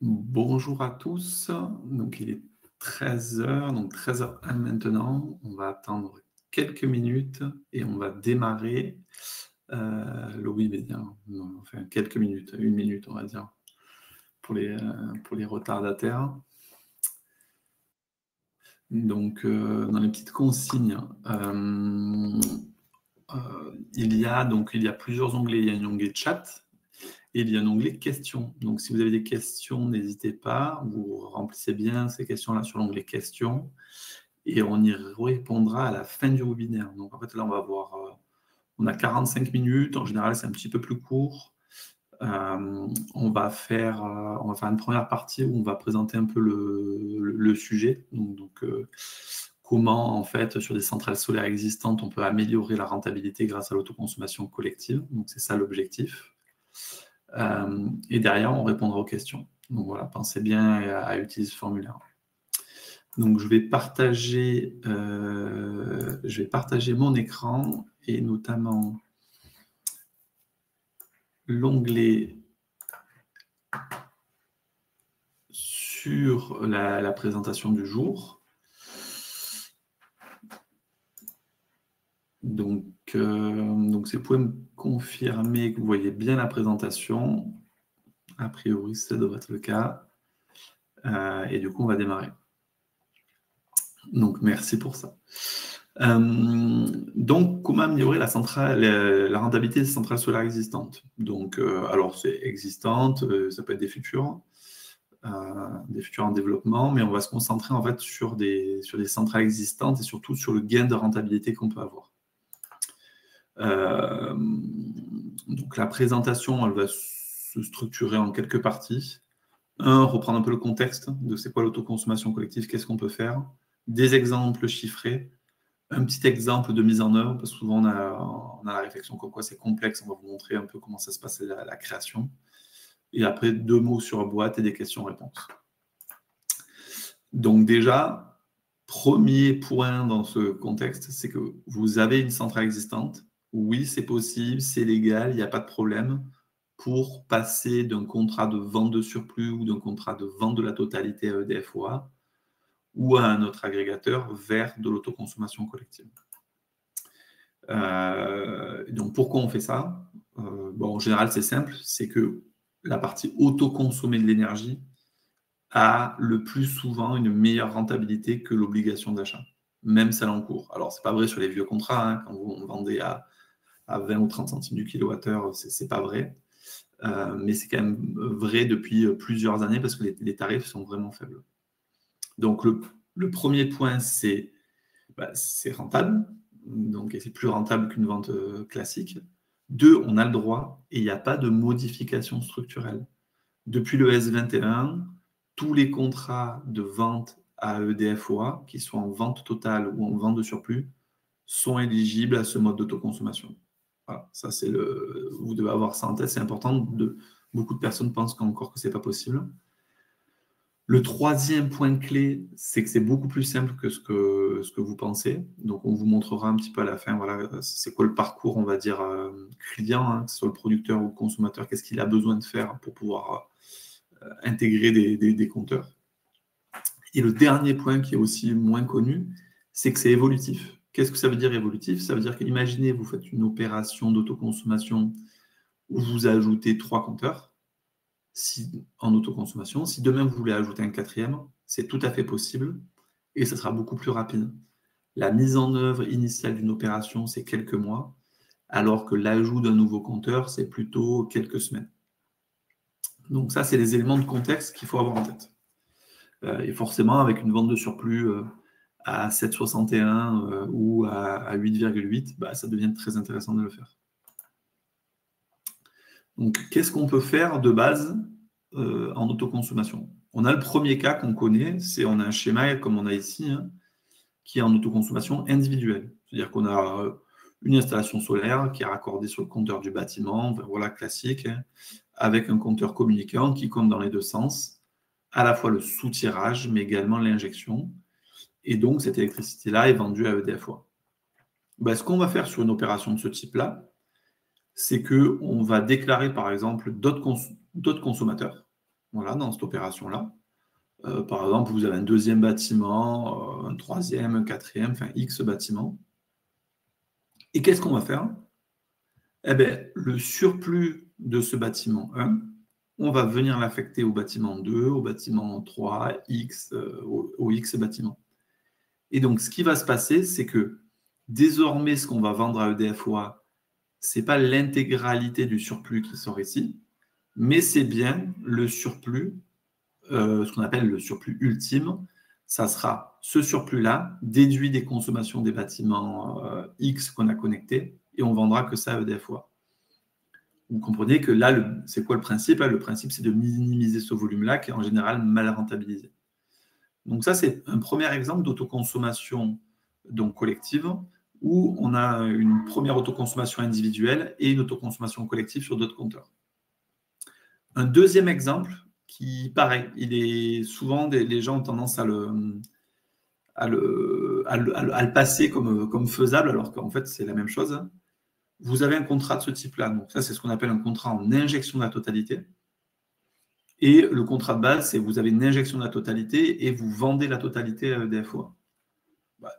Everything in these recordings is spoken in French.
Bonjour à tous. Donc, il est 13h, donc 13h01 maintenant. On va attendre quelques minutes et on va démarrer le webinaire. Enfin, quelques minutes, 1 minute, on va dire, pour les retardataires. Donc, dans les petites consignes, il y a plusieurs onglets. Il y a un onglet chat. Et il y a un onglet questions. Donc, si vous avez des questions, n'hésitez pas. Vous remplissez bien ces questions-là sur l'onglet questions. Et on y répondra à la fin du webinaire. Donc, en fait, là, on va voir. On a 45 minutes. En général, c'est un petit peu plus court. On va faire une première partie où on va présenter un peu le sujet. Donc, comment, en fait, sur des centrales solaires existantes, on peut améliorer la rentabilité grâce à l'autoconsommation collective. Donc, c'est ça l'objectif. Et derrière, on répondra aux questions. Donc voilà, pensez bien à utiliser ce formulaire. Donc je vais partager mon écran et notamment l'onglet sur la présentation du jour. Donc si vous pouvez me confirmer que vous voyez bien la présentation, a priori, ça devrait être le cas. Et du coup, on va démarrer. Donc, merci pour ça. Donc, comment améliorer la rentabilité des centrales solaires existantes? Donc, alors, c'est existante, ça peut être des futures en développement, mais on va se concentrer en fait sur des centrales existantes et surtout sur le gain de rentabilité qu'on peut avoir. Donc, la présentation, elle va se structurer en quelques parties. Reprendre un peu le contexte de c'est quoi l'autoconsommation collective, qu'est-ce qu'on peut faire, des exemples chiffrés, un petit exemple de mise en œuvre, parce que souvent on a la réflexion comme quoi c'est complexe, on va vous montrer un peu comment ça se passe la création. Et après, 2 mots sur la boîte et des questions-réponses. Donc déjà, premier point dans ce contexte, c'est que vous avez une centrale existante. Oui, c'est possible, c'est légal, il n'y a pas de problème pour passer d'un contrat de vente de surplus ou d'un contrat de vente de la totalité à EDF-OA ou à un autre agrégateur vers de l'autoconsommation collective. Donc, pourquoi on fait ça? En général, c'est simple, c'est que la partie autoconsommée de l'énergie a le plus souvent une meilleure rentabilité que l'obligation d'achat, même celle en cours. Alors, ce n'est pas vrai sur les vieux contrats, hein, quand vous vendez à 20 ou 30 centimes du kilowattheure, ce n'est pas vrai. Mais c'est quand même vrai depuis plusieurs années parce que les tarifs sont vraiment faibles. Donc, le premier point, c'est rentable, et c'est plus rentable qu'une vente classique. 2, on a le droit et il n'y a pas de modification structurelle. Depuis le S21, tous les contrats de vente à EDF-OA, qui soient en vente totale ou en vente de surplus, sont éligibles à ce mode d'autoconsommation. Voilà, ça c'est vous devez avoir ça en tête, c'est important. Beaucoup de personnes pensent encore que ce n'est pas possible. Le troisième point clé, c'est que c'est beaucoup plus simple que ce que vous pensez. Donc, on vous montrera un petit peu à la fin, voilà, c'est quoi le parcours, on va dire, client, hein, que ce soit le producteur ou le consommateur, qu'est-ce qu'il a besoin de faire pour pouvoir intégrer des compteurs. Et le dernier point qui est aussi moins connu, c'est que c'est évolutif. Qu'est-ce que ça veut dire évolutif? Ça veut dire qu'imaginez, vous faites une opération d'autoconsommation où vous ajoutez 3 compteurs en autoconsommation. Si demain vous voulez ajouter un 4e, c'est tout à fait possible et ça sera beaucoup plus rapide. La mise en œuvre initiale d'une opération, c'est quelques mois, alors que l'ajout d'un nouveau compteur, c'est plutôt quelques semaines. Donc ça, c'est les éléments de contexte qu'il faut avoir en tête. Et forcément, avec une vente de surplus à 7,61 ou à 8,8, ça devient très intéressant de le faire. Donc, qu'est-ce qu'on peut faire de base en autoconsommation? On a le premier cas qu'on connaît, c'est on a un schéma comme on a ici, hein, qui est en autoconsommation individuelle. C'est-à-dire qu'on a une installation solaire qui est raccordée sur le compteur du bâtiment, voilà, classique, hein, avec un compteur communicant qui compte dans les deux sens, à la fois le soutirage, mais également l'injection. Et donc, cette électricité-là est vendue à EDF-OA. Ce qu'on va faire sur une opération de ce type-là, c'est qu'on va déclarer, par exemple, d'autres consommateurs, voilà, dans cette opération-là. Par exemple, vous avez un deuxième bâtiment, un troisième, un quatrième, enfin X bâtiments. Et qu'est-ce qu'on va faire? Eh bien, le surplus de ce bâtiment 1, on va venir l'affecter au bâtiment 2, au bâtiment 3, X, au X bâtiment. Et donc, ce qui va se passer, c'est que désormais, ce qu'on va vendre à EDF-OA, ce n'est pas l'intégralité du surplus qui sort ici, mais c'est bien le surplus, ce qu'on appelle le surplus ultime. Ça sera ce surplus-là, déduit des consommations des bâtiments X qu'on a connectés, et on vendra que ça à EDF-OA. Vous comprenez que là, c'est quoi le principe? Le principe, c'est de minimiser ce volume-là, qui est en général mal rentabilisé. Donc ça, c'est un premier exemple d'autoconsommation donc collective, où on a une première autoconsommation individuelle et une autoconsommation collective sur d'autres compteurs. Un deuxième exemple, qui, pareil, il est souvent, les gens ont tendance à le passer comme faisable, alors qu'en fait, c'est la même chose. Vous avez un contrat de ce type-là. Donc ça, c'est ce qu'on appelle un contrat en injection de la totalité. Et le contrat de base, c'est vous avez une injection de la totalité et vous vendez la totalité à EDF-OA.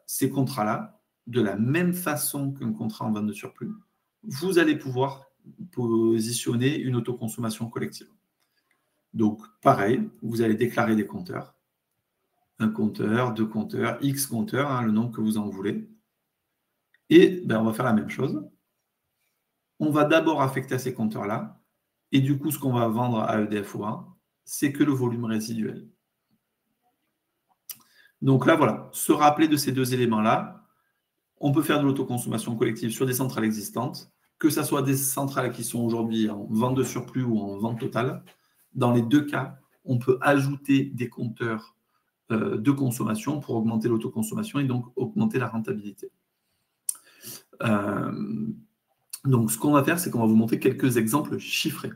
Ces contrats-là, de la même façon qu'un contrat en vente de surplus, vous allez pouvoir positionner une autoconsommation collective. Donc, pareil, vous allez déclarer des compteurs. Un compteur, deux compteurs, X compteurs, le nombre que vous en voulez. Et on va faire la même chose. On va d'abord affecter à ces compteurs-là. Et du coup, ce qu'on va vendre à EDF-OA, c'est que le volume résiduel. Donc là, voilà, se rappeler de ces deux éléments-là. On peut faire de l'autoconsommation collective sur des centrales existantes, que ce soit des centrales qui sont aujourd'hui en vente de surplus ou en vente totale. Dans les deux cas, on peut ajouter des compteurs de consommation pour augmenter l'autoconsommation et donc augmenter la rentabilité. Donc, ce qu'on va faire, c'est qu'on va vous montrer quelques exemples chiffrés.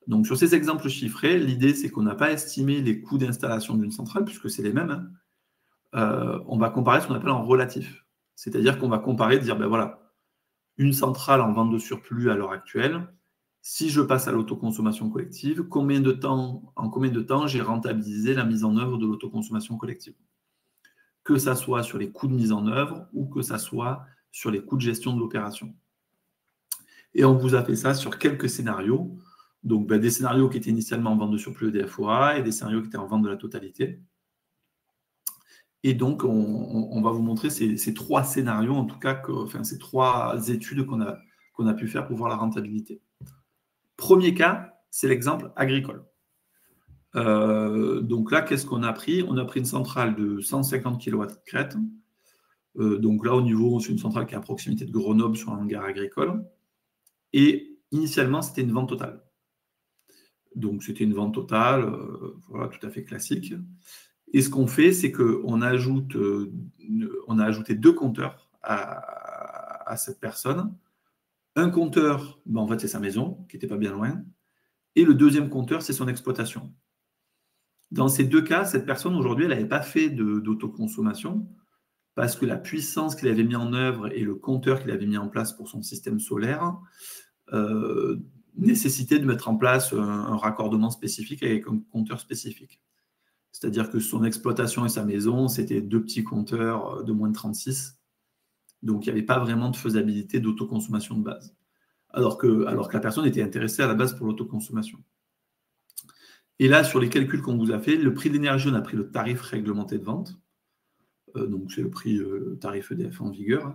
Donc, sur ces exemples chiffrés, l'idée, c'est qu'on n'a pas estimé les coûts d'installation d'une centrale, puisque c'est les mêmes. On va comparer ce qu'on appelle en relatif. C'est-à-dire qu'on va comparer, dire, voilà, une centrale en vente de surplus à l'heure actuelle, si je passe à l'autoconsommation collective, en combien de temps j'ai rentabilisé la mise en œuvre de l'autoconsommation collective? Que ça soit sur les coûts de mise en œuvre ou que ça soit sur les coûts de gestion de l'opération. Et on vous a fait ça sur quelques scénarios. Donc, des scénarios qui étaient initialement en vente de surplus EDF-OA et des scénarios qui étaient en vente de la totalité. Et donc, on va vous montrer ces trois scénarios, en tout cas, ces trois études qu'on a pu faire pour voir la rentabilité. Premier cas, c'est l'exemple agricole. Donc là, qu'est-ce qu'on a pris? On a pris une centrale de 150 kW de crête. Donc là, au niveau, c'est une centrale qui est à proximité de Grenoble sur un hangar agricole. Et initialement, c'était une vente totale. Donc, c'était une vente totale, voilà, tout à fait classique. Et ce qu'on fait, c'est qu'on a ajouté deux compteurs à cette personne. Un compteur, en fait, c'est sa maison, qui n'était pas bien loin. Et le deuxième compteur, c'est son exploitation. Dans ces deux cas, cette personne, aujourd'hui, elle n'avait pas fait d'autoconsommation parce que la puissance qu'il avait mis en œuvre et le compteur qu'il avait mis en place pour son système solaire nécessitait de mettre en place un raccordement spécifique avec un compteur spécifique. C'est-à-dire que son exploitation et sa maison, c'était deux petits compteurs de moins de 36. Donc, il n'y avait pas vraiment de faisabilité d'autoconsommation de base. Alors que la personne était intéressée à la base pour l'autoconsommation. Et là, sur les calculs qu'on vous a fait, le prix de l'énergie, on a pris le tarif réglementé de vente. Donc, c'est le prix tarif EDF en vigueur.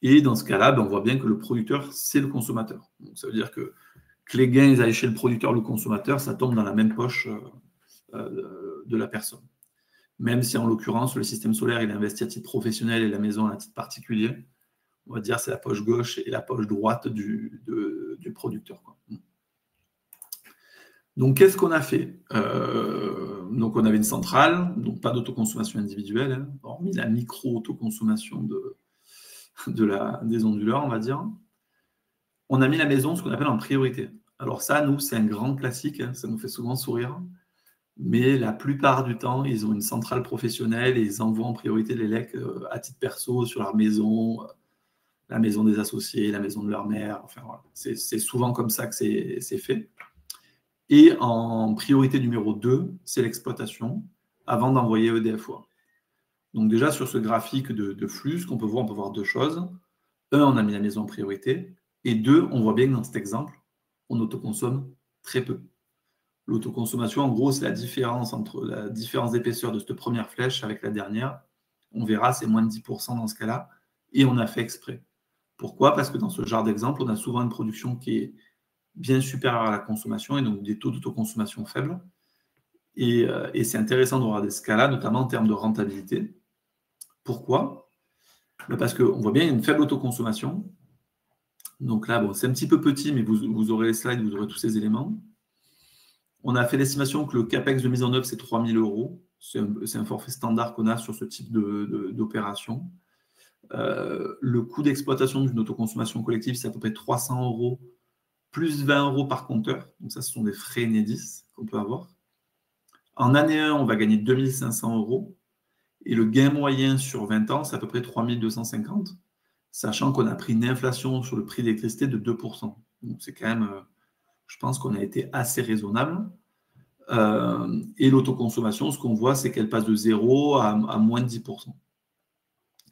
Et dans ce cas-là, on voit bien que le producteur, c'est le consommateur. Donc, ça veut dire que les gains, ils aillent chez le producteur, le consommateur, ça tombe dans la même poche de la personne. Même si, en l'occurrence, le système solaire, il est investi à titre professionnel et la maison à titre particulier, on va dire c'est la poche gauche et la poche droite du producteur, quoi. Donc, qu'est-ce qu'on a fait? Donc, on avait une centrale, donc pas d'autoconsommation individuelle, hormis la micro-autoconsommation des onduleurs, on va dire. On a mis la maison, ce qu'on appelle en priorité. Alors ça, nous, c'est un grand classique, ça nous fait souvent sourire. Mais la plupart du temps, ils ont une centrale professionnelle et ils envoient en priorité l'élec à titre perso sur leur maison. la maison des associés, la maison de leur mère. Enfin, voilà. C'est souvent comme ça que c'est fait. Et en priorité numéro 2, c'est l'exploitation avant d'envoyer EDF-OA. Donc déjà, sur ce graphique de flux, ce qu'on peut voir, on peut voir deux choses. Un, on a mis la maison en priorité. Et deux, on voit bien que dans cet exemple, on autoconsomme très peu. L'autoconsommation, en gros, c'est la différence entre la différence d'épaisseur de cette première flèche avec la dernière. On verra, c'est moins de 10% dans ce cas-là. Et on a fait exprès. Pourquoi? Parce que dans ce genre d'exemple, on a souvent une production qui est bien supérieure à la consommation et donc des taux d'autoconsommation faibles. Et c'est intéressant de regarder ce cas-là, notamment en termes de rentabilité. Pourquoi? Parce qu'on voit bien une faible autoconsommation. Donc là, bon, c'est un petit peu petit, mais vous aurez les slides, vous aurez tous ces éléments. On a fait l'estimation que le CAPEX de mise en œuvre, c'est 3 000 €. C'est un forfait standard qu'on a sur ce type d'opération. Le coût d'exploitation d'une autoconsommation collective, c'est à peu près 300 € plus 20 € par compteur. Donc ça, ce sont des frais Enedis qu'on peut avoir. En année 1, on va gagner 2 500 €. Et le gain moyen sur 20 ans, c'est à peu près 3 250 €, sachant qu'on a pris une inflation sur le prix de l'électricité de 2%. Donc c'est quand même, je pense qu'on a été assez raisonnable. Et l'autoconsommation, ce qu'on voit, c'est qu'elle passe de 0 à moins de 10%.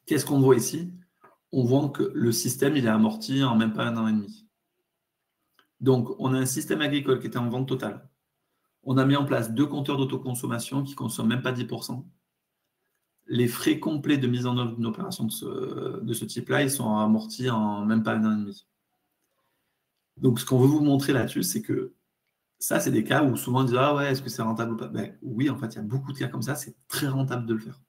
Qu'est-ce qu'on voit ici? On voit que le système, il est amorti en même pas 1 an et demi. Donc, on a un système agricole qui était en vente totale. On a mis en place 2 compteurs d'autoconsommation qui ne consomment même pas 10%. Les frais complets de mise en œuvre d'une opération de ce type-là, ils sont amortis en même pas 1 an et demi. Donc, ce qu'on veut vous montrer là-dessus, c'est que ça, c'est des cas où souvent on dit « Ah ouais, est-ce que c'est rentable ou pas ?» Oui, en fait, il y a beaucoup de cas comme ça, c'est très rentable de le faire.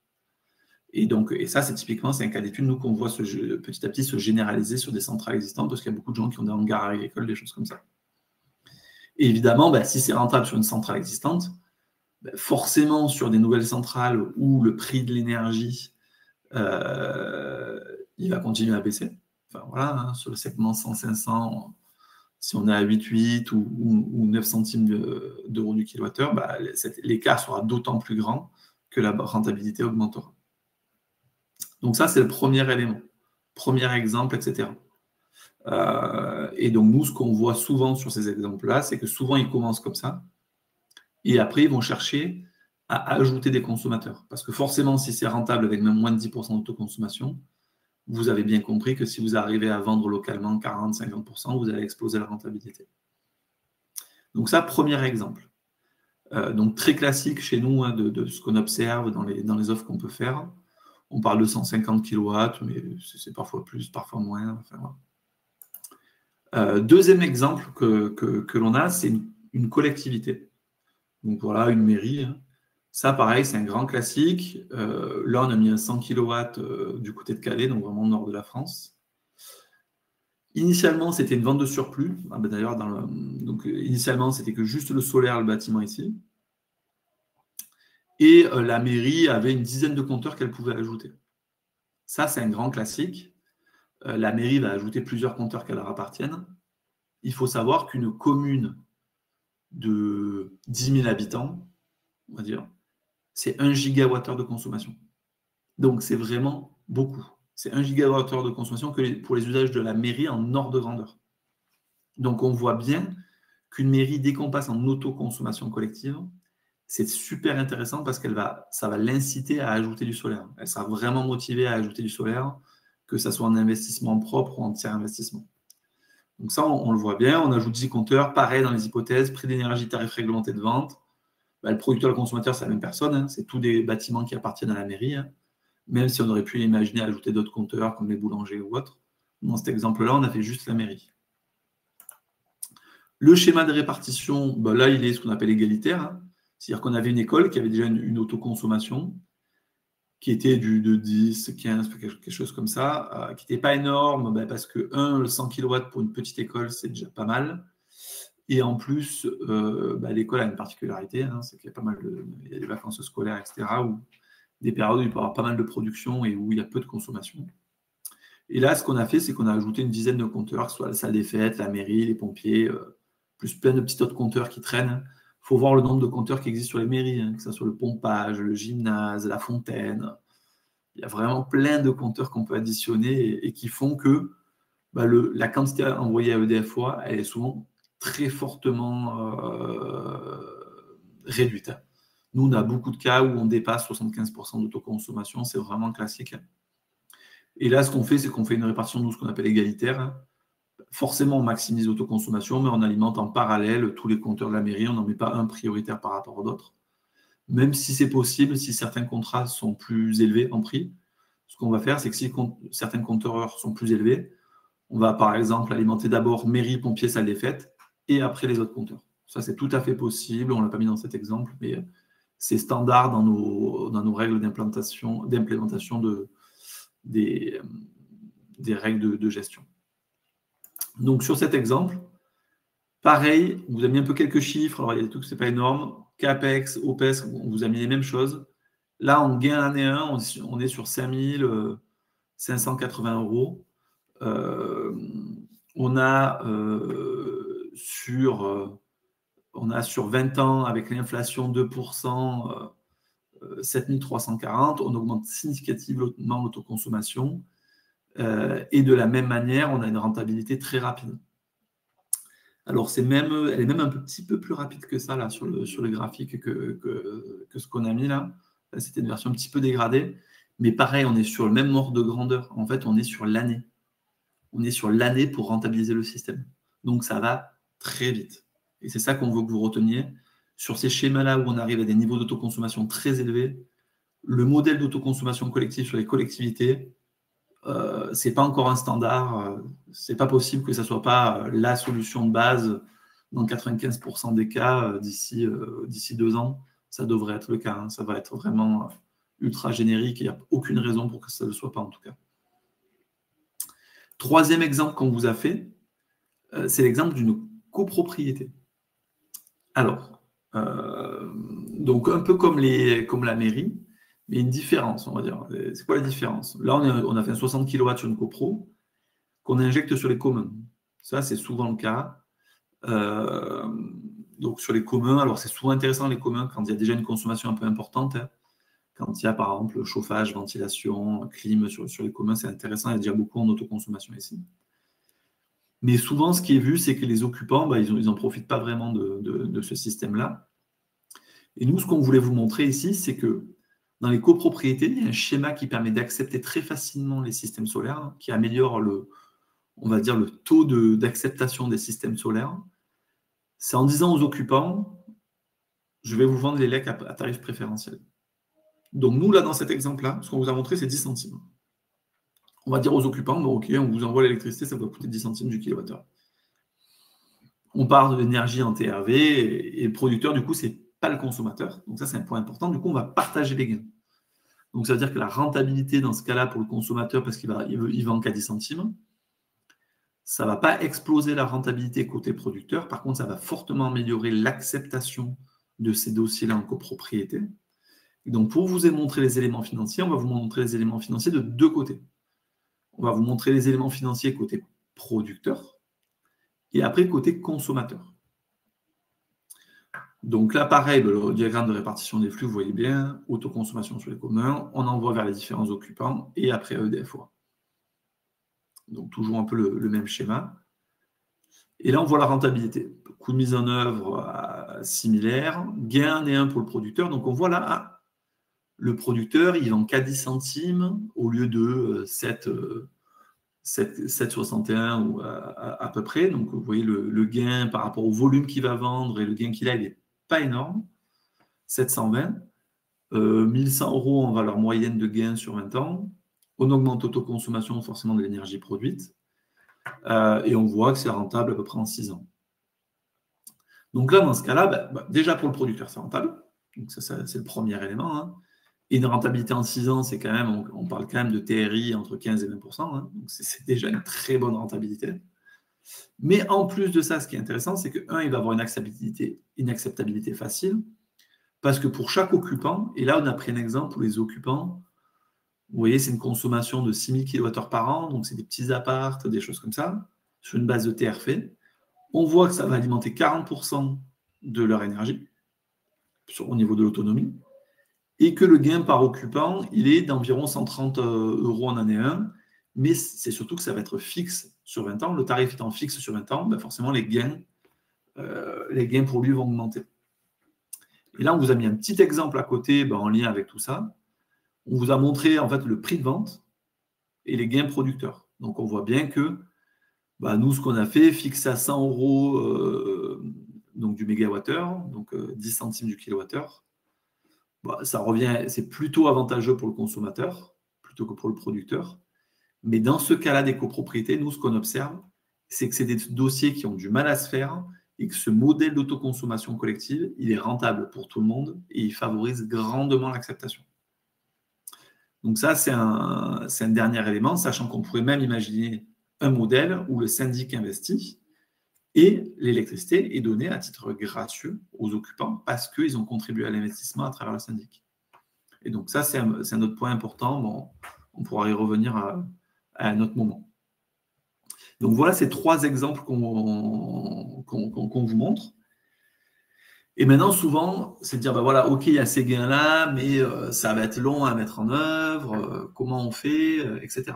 Et ça, c'est typiquement, c'est un cas d'étude, nous, qu'on voit petit à petit se généraliser sur des centrales existantes, parce qu'il y a beaucoup de gens qui ont des hangars agricoles, des choses comme ça. Et évidemment, si c'est rentable sur une centrale existante, forcément, sur des nouvelles centrales où le prix de l'énergie, il va continuer à baisser. Enfin, voilà, sur le segment 100-500, si on est à 8,8 ou 9 centimes d'euros du kilowattheure, l'écart sera d'autant plus grand que la rentabilité augmentera. Donc ça, c'est le premier élément, premier exemple, etc. Et donc nous, ce qu'on voit souvent sur ces exemples-là, c'est que souvent, ils commencent comme ça, et après, ils vont chercher à ajouter des consommateurs. Parce que forcément, si c'est rentable avec même moins de 10% d'autoconsommation, vous avez bien compris que si vous arrivez à vendre localement 40-50%, vous allez exploser la rentabilité. Donc ça, premier exemple. Donc très classique chez nous, hein, de ce qu'on observe dans les offres qu'on peut faire. On parle de 150 kW, mais c'est parfois plus, parfois moins. Enfin, voilà. Deuxième exemple que l'on a, c'est une collectivité. Donc voilà, une mairie. Hein. Ça, pareil, c'est un grand classique. Là, on a mis un 100 kW du côté de Calais, donc vraiment au nord de la France. Initialement, c'était une vente de surplus. D'ailleurs, initialement, c'était que juste le solaire, le bâtiment ici. Et la mairie avait une dizaine de compteurs qu'elle pouvait ajouter. Ça, c'est un grand classique. La mairie va ajouter plusieurs compteurs qui leur appartiennent. Il faut savoir qu'une commune de 10 000 habitants, on va dire, c'est 1 gigawattheure de consommation. Donc, c'est vraiment beaucoup. C'est 1 gigawattheure de consommation pour les usages de la mairie en ordre de grandeur. Donc, on voit bien qu'une mairie, dès qu'on passe en autoconsommation collective, c'est super intéressant parce que ça va l'inciter à ajouter du solaire. Elle sera vraiment motivée à ajouter du solaire, que ce soit en investissement propre ou en tiers investissement. Donc ça, on le voit bien. On ajoute 10 compteurs. Pareil dans les hypothèses, prix d'énergie, tarif réglementé de vente. Le producteur et le consommateur, c'est la même personne. Hein. C'est tous des bâtiments qui appartiennent à la mairie. Hein. Même si on aurait pu imaginer ajouter d'autres compteurs comme les boulangers ou autres. Dans cet exemple-là, on a fait juste la mairie. Le schéma de répartition, là, il est ce qu'on appelle égalitaire. Hein. C'est-à-dire qu'on avait une école qui avait déjà une autoconsommation qui était de 10, 15, quelque chose comme ça, qui n'était pas énorme, parce que, 100 kW pour une petite école, c'est déjà pas mal. Et en plus, l'école a une particularité, hein, c'est qu'il y a pas mal il y a des vacances scolaires, etc., ou des périodes où il peut y avoir pas mal de production et où il y a peu de consommation. Et là, ce qu'on a fait, c'est qu'on a ajouté une dizaine de compteurs, soit la salle des fêtes, la mairie, les pompiers, plus plein de petits autres compteurs qui traînent. Il faut voir le nombre de compteurs qui existent sur les mairies, hein, que ce soit le pompage, le gymnase, la fontaine. Il y a vraiment plein de compteurs qu'on peut additionner et qui font que la quantité envoyée à EDF fois, elle est souvent très fortement réduite. Nous, on a beaucoup de cas où on dépasse 75% d'autoconsommation, c'est vraiment classique. Et là, ce qu'on fait, c'est qu'on fait une répartition de ce qu'on appelle égalitaire. Forcément, on maximise l'autoconsommation, mais on alimente en parallèle tous les compteurs de la mairie. On n'en met pas un prioritaire par rapport à d'autres. Même si c'est possible, si certains contrats sont plus élevés en prix, ce qu'on va faire, c'est que si certains compteurs sont plus élevés, on va par exemple alimenter d'abord mairie, pompiers, salle des fêtes, et après les autres compteurs. Ça, c'est tout à fait possible. On ne l'a pas mis dans cet exemple, mais c'est standard dans nos règles d'implémentation des règles de gestion. Donc, sur cet exemple, pareil, on vous a mis un peu quelques chiffres. Alors, il y a des trucs, ce n'est pas énorme. CAPEX, OPEX, on vous a mis les mêmes choses. Là, en gain année 1, on est sur 5 580 €. On a sur 20 ans, avec l'inflation 2%, 7 340. On augmente significativement l'autoconsommation. Et de la même manière, on a une rentabilité très rapide. Alors, elle est même un petit peu plus rapide que ça, là, sur le graphique que ce qu'on a mis là. Là, c'était une version un petit peu dégradée. Mais pareil, on est sur le même ordre de grandeur. En fait, on est sur l'année. On est sur l'année pour rentabiliser le système. Donc, ça va très vite. Et c'est ça qu'on veut que vous reteniez. Sur ces schémas-là où on arrive à des niveaux d'autoconsommation très élevés, le modèle d'autoconsommation collective sur les collectivités, ce n'est pas encore un standard. Ce n'est pas possible que ça ne soit pas la solution de base dans 95% des cas d'ici 2 ans. Ça devrait être le cas. Hein. Ça va être vraiment ultra générique. Il n'y a aucune raison pour que ça ne le soit pas en tout cas. Troisième exemple qu'on vous a fait, c'est l'exemple d'une copropriété. Alors, donc un peu comme la mairie, mais une différence, on va dire. C'est quoi la différence? Là, on a fait un 60 kW sur une copro qu'on injecte sur les communs. Ça, c'est souvent le cas. Donc, sur les communs, alors c'est souvent intéressant les communs quand il y a déjà une consommation un peu importante. Hein. Quand il y a par exemple chauffage, ventilation, clim sur les communs, c'est intéressant. Il y a déjà beaucoup en autoconsommation ici. Mais souvent, ce qui est vu, c'est que les occupants, ils n'en profitent pas vraiment de ce système-là. Et nous, ce qu'on voulait vous montrer ici, c'est que dans les copropriétés, il y a un schéma qui permet d'accepter très facilement les systèmes solaires, hein, qui améliore on va dire, le taux d'acceptation des systèmes solaires. C'est en disant aux occupants, je vais vous vendre les LEC à tarif préférentiel. Donc nous, là, dans cet exemple-là, ce qu'on vous a montré, c'est 10 centimes. On va dire aux occupants, bon, ok, on vous envoie l'électricité, ça va coûter 10 centimes du kilowattheure. On part de l'énergie en TRV et le producteur, du coup, ce n'est pas le consommateur. Donc ça, c'est un point important. Du coup, on va partager les gains. Donc ça veut dire que la rentabilité dans ce cas-là pour le consommateur, parce qu'il vend qu'à 10 centimes, ça ne va pas exploser la rentabilité côté producteur. Par contre, ça va fortement améliorer l'acceptation de ces dossiers-là en copropriété. Et donc, pour vous montrer les éléments financiers, on va vous montrer les éléments financiers de deux côtés. On va vous montrer les éléments financiers côté producteur et après côté consommateur. Donc là, pareil, le diagramme de répartition des flux, vous voyez bien, autoconsommation sur les communs, on envoie vers les différents occupants et après EDF-OA. Donc toujours un peu le même schéma. Et là, on voit la rentabilité. Coût de mise en œuvre similaire, gain et 1 pour le producteur. Donc on voit là, le producteur, il vend qu'à 10 centimes au lieu de 7,61 ou à peu près. Donc vous voyez le gain par rapport au volume qu'il va vendre et le gain qu'il a, il n'est pas énorme. 720. 1100 € en valeur moyenne de gain sur 20 ans. On augmente l'autoconsommation forcément de l'énergie produite. Et on voit que c'est rentable à peu près en 6 ans. Donc là, dans ce cas-là, déjà pour le producteur, c'est rentable. Donc ça c'est le premier élément. Hein. Et une rentabilité en 6 ans, c'est quand même, on parle quand même de TRI entre 15 et 20%. Hein. Donc c'est déjà une très bonne rentabilité. Mais en plus de ça, ce qui est intéressant, c'est que, il va avoir une acceptabilité facile. Parce que pour chaque occupant, et là on a pris un exemple où les occupants, vous voyez, c'est une consommation de 6000 kWh par an, donc c'est des petits apparts, des choses comme ça, sur une base de TRF. On voit que ça va alimenter 40% de leur énergie au niveau de l'autonomie, et que le gain par occupant, il est d'environ 130 € en année 1, mais c'est surtout que ça va être fixe sur 20 ans. Le tarif étant fixe sur 20 ans, ben forcément, les gains pour lui vont augmenter. Et là, on vous a mis un petit exemple à côté en lien avec tout ça. On vous a montré en fait le prix de vente et les gains producteurs. Donc, on voit bien que nous, ce qu'on a fait, fixé à 100 € donc du mégawattheure, donc 10 centimes du kilowattheure, ça revient, c'est plutôt avantageux pour le consommateur plutôt que pour le producteur. Mais dans ce cas-là des copropriétés, nous, ce qu'on observe, c'est que c'est des dossiers qui ont du mal à se faire et que ce modèle d'autoconsommation collective, il est rentable pour tout le monde et il favorise grandement l'acceptation. Donc ça, c'est un dernier élément, sachant qu'on pourrait même imaginer un modèle où le syndic investit et l'électricité est donnée à titre gracieux aux occupants parce qu'ils ont contribué à l'investissement à travers le syndic. Et donc ça, c'est un autre point important. Bon, on pourra y revenir à un autre moment. Donc voilà ces 3 exemples qu'on vous montre. Et maintenant, souvent, c'est de dire, voilà, ok, il y a ces gains-là, mais ça va être long à mettre en œuvre, comment on fait, etc.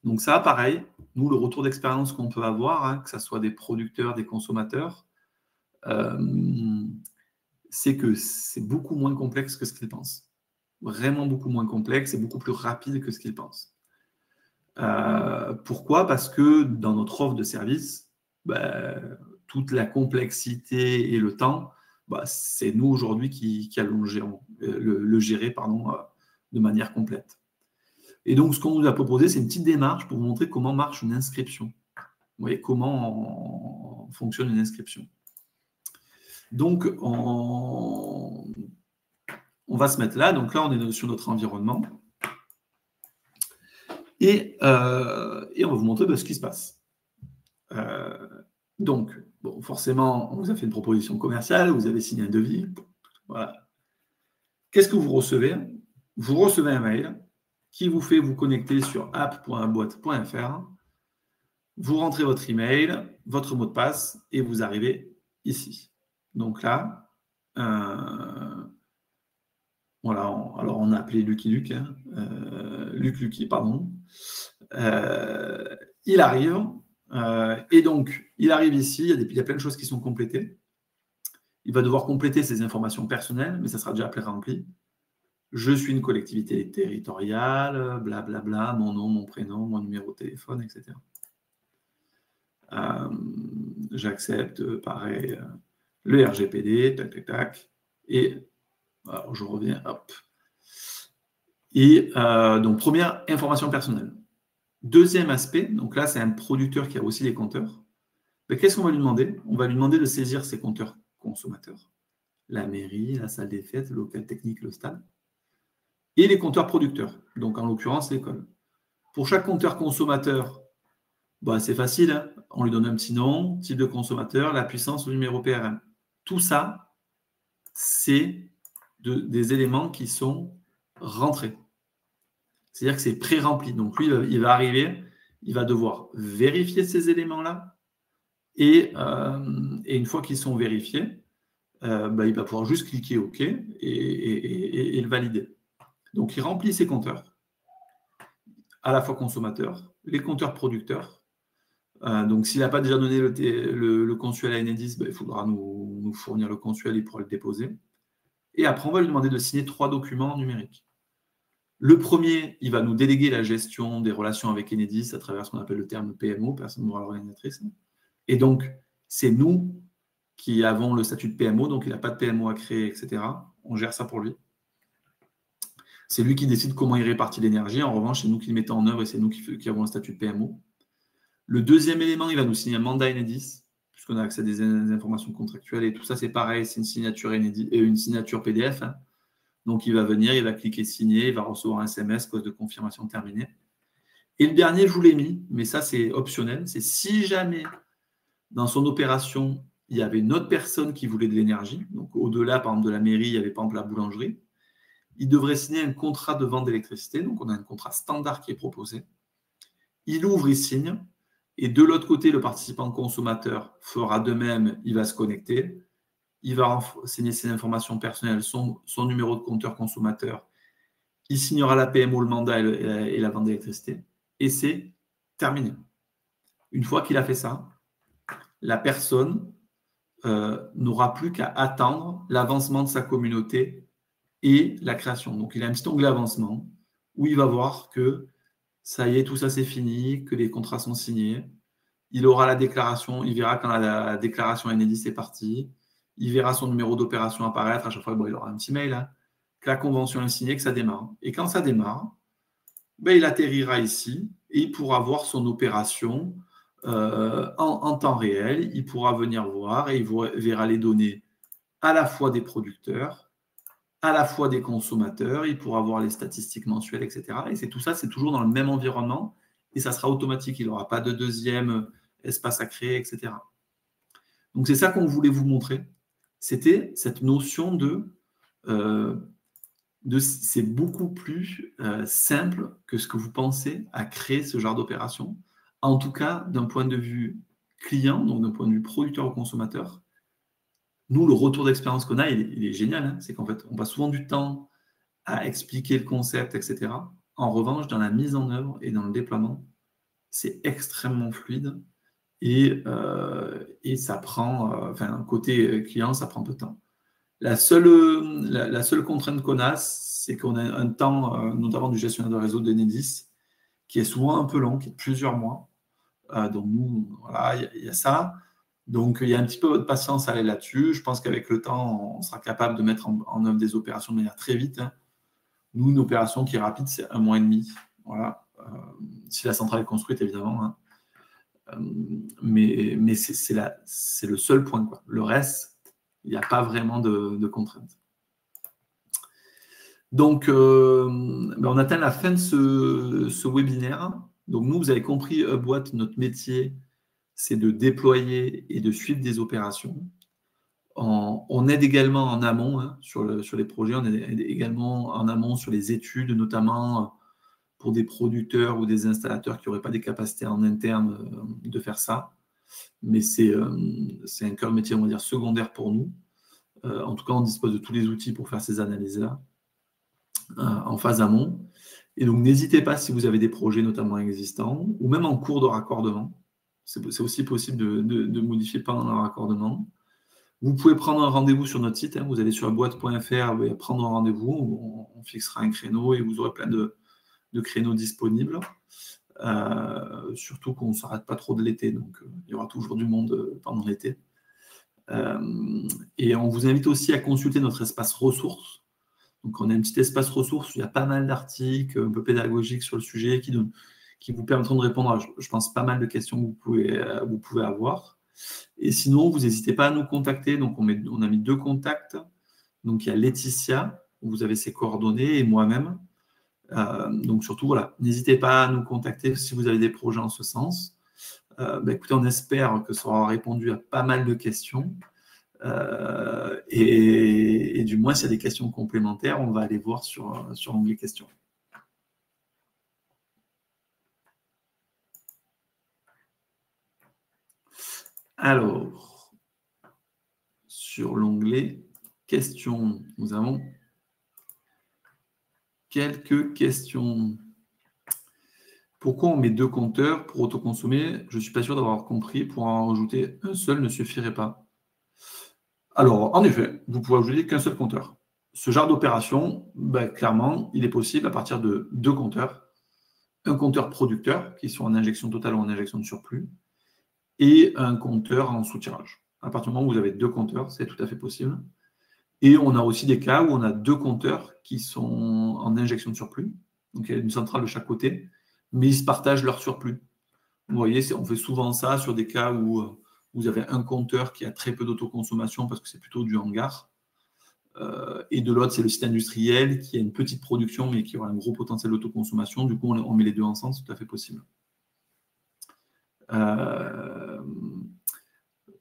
Donc ça, pareil, nous, le retour d'expérience qu'on peut avoir, que ce soit des producteurs, des consommateurs, c'est que c'est beaucoup moins complexe que ce qu'ils pensent. Vraiment beaucoup moins complexe et beaucoup plus rapide que ce qu'ils pensent. Pourquoi? Parce que dans notre offre de service, toute la complexité et le temps, c'est nous aujourd'hui qui allons le gérer de manière complète. Et donc, ce qu'on nous a proposé, c'est une petite démarche pour vous montrer comment marche une inscription. Vous voyez comment fonctionne une inscription. Donc, on va se mettre là. Donc là, on est sur notre environnement. Et on va vous montrer ce qui se passe. Donc, bon, forcément, on vous a fait une proposition commerciale, vous avez signé un devis. Voilà. Qu'est-ce que vous recevez? Vous recevez un mail qui vous fait vous connecter sur app.boîte.fr. Vous rentrez votre email, votre mot de passe et vous arrivez ici. Donc là, voilà, alors on a appelé Lucky Luke, Lucky, pardon. Il arrive, et donc il arrive ici, il y a plein de choses qui sont complétées. Il va devoir compléter ses informations personnelles, mais ça sera déjà pré-rempli. Je suis une collectivité territoriale, blablabla, mon nom, mon prénom, mon numéro de téléphone, etc. J'accepte, pareil, le RGPD, tac, tac, tac, et alors je reviens, hop. Et donc, première information personnelle. Deuxième aspect, donc là, c'est un producteur qui a aussi les compteurs. Qu'est-ce qu'on va lui demander? On va lui demander de saisir ses compteurs consommateurs, la mairie, la salle des fêtes, le local technique, le stade, et les compteurs producteurs, donc en l'occurrence l'école. Pour chaque compteur consommateur, c'est facile, hein, on lui donne un petit nom, type de consommateur, la puissance, le numéro PRM. Tout ça, c'est des éléments qui sont rentrés. C'est-à-dire que c'est pré-rempli. Donc lui, il va arriver, il va devoir vérifier ces éléments-là, et une fois qu'ils sont vérifiés, il va pouvoir juste cliquer OK et le valider. Donc il remplit ses compteurs, à la fois consommateurs, les compteurs producteurs. Donc s'il n'a pas déjà donné le consuel à Enedis, il faudra nous fournir le consuel, il pourra le déposer. Et après, on va lui demander de signer 3 documents numériques. Le premier, il va nous déléguer la gestion des relations avec Enedis à travers ce qu'on appelle le terme PMO, personne morale organisatrice. Et donc, c'est nous qui avons le statut de PMO, donc il n'a pas de PMO à créer, etc. On gère ça pour lui. C'est lui qui décide comment il répartit l'énergie. En revanche, c'est nous qui le mettons en œuvre et c'est nous qui avons le statut de PMO. Le deuxième élément, il va nous signer un mandat Enedis, puisqu'on a accès à des informations contractuelles et tout ça, c'est pareil, c'est une signature Enedis et une signature PDF. Hein. Donc, il va venir, il va cliquer signer, il va recevoir un SMS, code de confirmation terminée. Et le dernier, je vous l'ai mis, mais ça, c'est optionnel. C'est si jamais, dans son opération, il y avait une autre personne qui voulait de l'énergie, donc au-delà, par exemple, de la mairie, il y avait par exemple la boulangerie, il devrait signer un contrat de vente d'électricité. Donc, on a un contrat standard qui est proposé. Il ouvre, il signe. Et de l'autre côté, le participant consommateur fera de même, il va se connecter. Il va renseigner ses informations personnelles, son numéro de compteur consommateur il signera la PMO, le mandat et la vente d'électricité, et c'est terminé. Une fois qu'il a fait ça, la personne n'aura plus qu'à attendre l'avancement de sa communauté et la création. Donc, il a un petit onglet avancement où il va voir que ça y est, tout ça c'est fini, que les contrats sont signés. Il aura la déclaration, il verra quand la déclaration Enedis est partie. Il verra son numéro d'opération apparaître. À chaque fois, il aura un petit mail, hein, que la convention est signée, que ça démarre. Et quand ça démarre, il atterrira ici et il pourra voir son opération en temps réel. Il pourra venir voir et il verra les données à la fois des producteurs, à la fois des consommateurs. Il pourra voir les statistiques mensuelles, etc. Et c'est tout ça, c'est toujours dans le même environnement et ça sera automatique. Il n'aura pas de deuxième espace à créer, etc. Donc, c'est ça qu'on voulait vous montrer. C'était cette notion c'est beaucoup plus simple que ce que vous pensez à créer ce genre d'opération. En tout cas, d'un point de vue client, donc d'un point de vue producteur ou consommateur, nous, le retour d'expérience qu'on a, il est génial. Hein. C'est qu'en fait, on passe souvent du temps à expliquer le concept, etc. En revanche, dans la mise en œuvre et dans le déploiement, c'est extrêmement fluide et ça prend, côté client, ça prend peu de temps. La seule contrainte qu'on a, c'est qu'on a un temps, notamment du gestionnaire de réseau d'Enedis, qui est souvent un peu long, qui est de plusieurs mois. Donc, nous, voilà, il y a ça. Donc, il y a un petit peu de patience à aller là-dessus. Je pense qu'avec le temps, on sera capable de mettre en œuvre des opérations de manière très vite. Hein. Nous, une opération qui est rapide, c'est 1 mois et demi. Voilà. Si la centrale est construite, évidemment. Hein. Mais c'est le seul point, quoi. Le reste, il n'y a pas vraiment de contraintes. Donc, on atteint la fin de ce webinaire. Donc, nous, vous avez compris, Upwatt, notre métier, c'est de déployer et de suivre des opérations. On aide également en amont hein, sur les projets, on aide également en amont sur les études, notamment pour des producteurs ou des installateurs qui n'auraient pas des capacités en interne de faire ça. Mais c'est un cœur de métier, on va dire, secondaire pour nous. En tout cas, on dispose de tous les outils pour faire ces analyses-là en phase amont. Et donc, n'hésitez pas si vous avez des projets notamment existants ou même en cours de raccordement. C'est aussi possible de modifier pendant le raccordement. Vous pouvez prendre un rendez-vous sur notre site. Hein, vous allez sur upwatt.fr, prendre un rendez-vous. On fixera un créneau et vous aurez plein de créneaux disponibles. Surtout qu'on ne s'arrête pas trop de l'été. Donc, il y aura toujours du monde pendant l'été. Et on vous invite aussi à consulter notre espace ressources. Donc, on a un petit espace ressources où il y a pas mal d'articles un peu pédagogiques sur le sujet qui vous permettront de répondre à, je pense, pas mal de questions que vous pouvez avoir. Et sinon, vous n'hésitez pas à nous contacter. Donc, on a mis 2 contacts. Donc, il y a Laetitia, où vous avez ses coordonnées, et moi-même. Donc, surtout, voilà, n'hésitez pas à nous contacter si vous avez des projets en ce sens. Écoutez, on espère que ça aura répondu à pas mal de questions. Et du moins, s'il y a des questions complémentaires, on va aller voir sur l'onglet questions. Alors, sur l'onglet questions, nous avons quelques questions. Pourquoi on met 2 compteurs pour autoconsommer? Je ne suis pas sûr d'avoir compris. Pour en rajouter un seul ne suffirait pas. Alors, en effet, vous pouvez ajouter qu'un seul compteur. Ce genre d'opération, clairement, il est possible à partir de 2 compteurs. Un compteur producteur, qui sont en injection totale ou en injection de surplus, et un compteur en soutirage. À partir du moment où vous avez 2 compteurs, c'est tout à fait possible. Et on a aussi des cas où on a 2 compteurs qui sont en injection de surplus. Donc, il y a une centrale de chaque côté, mais ils se partagent leur surplus. Vous voyez, on fait souvent ça sur des cas où vous avez un compteur qui a très peu d'autoconsommation parce que c'est plutôt du hangar. Et de l'autre, c'est le site industriel qui a une petite production mais qui aura un gros potentiel d'autoconsommation. Du coup, on met les 2 ensemble, c'est tout à fait possible.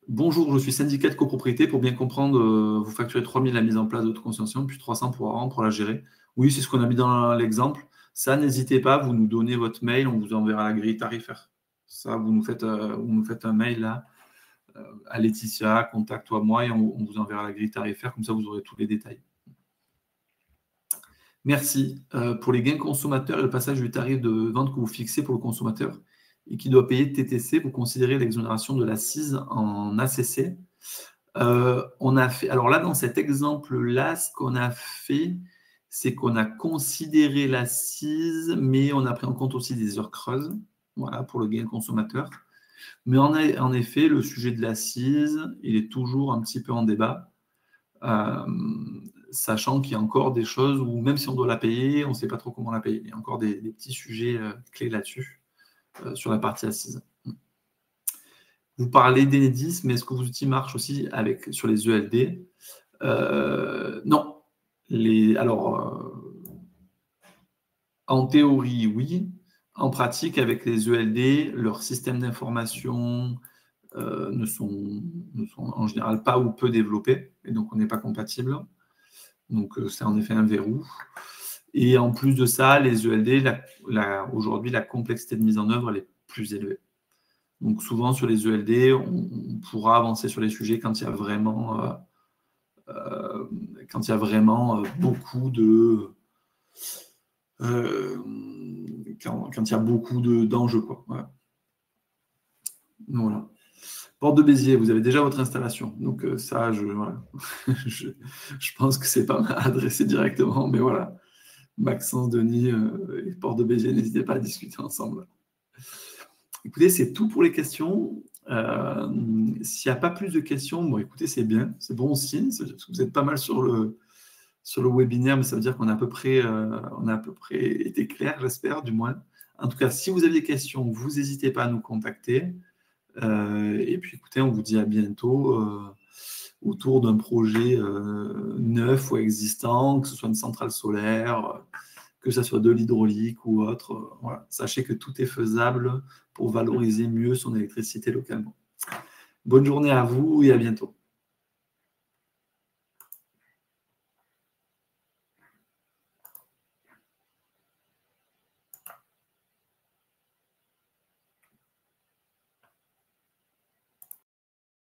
Bonjour, je suis syndicat de copropriété. Pour bien comprendre, vous facturez 3 000 la mise en place d'autoconsommation, puis 300 pour la gérer. Oui, c'est ce qu'on a mis dans l'exemple. Ça, n'hésitez pas, vous nous donnez votre mail, on vous enverra la grille tarifaire. Ça, vous nous faites un mail là, à Laetitia, contacte-toi moi et on vous enverra la grille tarifaire, comme ça vous aurez tous les détails. Merci. Pour les gains consommateurs et le passage du tarif de vente que vous fixez pour le consommateur et qui doit payer TTC, vous considérez l'exonération de l'accise en ACC. On a fait, alors là, dans cet exemple-là, ce qu'on a fait, c'est qu'on a considéré l'accise, mais on a pris en compte aussi des heures creuses, voilà, pour le gain consommateur. Mais en effet, le sujet de l'accise, il est toujours un petit peu en débat, sachant qu'il y a encore des choses où, même si on doit la payer, on ne sait pas trop comment la payer. Il y a encore des petits sujets clés là-dessus, sur la partie assise. Vous parlez d'Enedis, mais est-ce que vos outils marchent aussi sur les ELD? Non. Alors, en théorie, oui. En pratique, avec les ELD, leurs systèmes d'information ne sont en général pas ou peu développés, et donc on n'est pas compatible. Donc, c'est en effet un verrou. Et en plus de ça, les ELD, aujourd'hui, la complexité de mise en œuvre, elle est plus élevée. Donc, souvent, sur les ELD, on pourra avancer sur les sujets quand il y a vraiment, beaucoup de... quand il y a beaucoup d'enjeux, quoi. Voilà. Voilà. Porte de Béziers, vous avez déjà votre installation. Donc ça, voilà. je pense que c'est pas adressé directement, mais voilà. Maxence, Denis et Porte de Béziers, n'hésitez pas à discuter ensemble. Écoutez, c'est tout pour les questions. S'il n'y a pas plus de questions, bon, écoutez, c'est bien, c'est bon signe. Vous êtes pas mal sur le webinaire, mais ça veut dire qu'on a à peu près été clair, j'espère, du moins. En tout cas, si vous avez des questions, vous n'hésitez pas à nous contacter. Et puis, écoutez, on vous dit à bientôt autour d'un projet neuf ou existant, que ce soit une centrale solaire, que ce soit de l'hydraulique ou autre. Voilà. Sachez que tout est faisable pour valoriser mieux son électricité localement. Bonne journée à vous et à bientôt.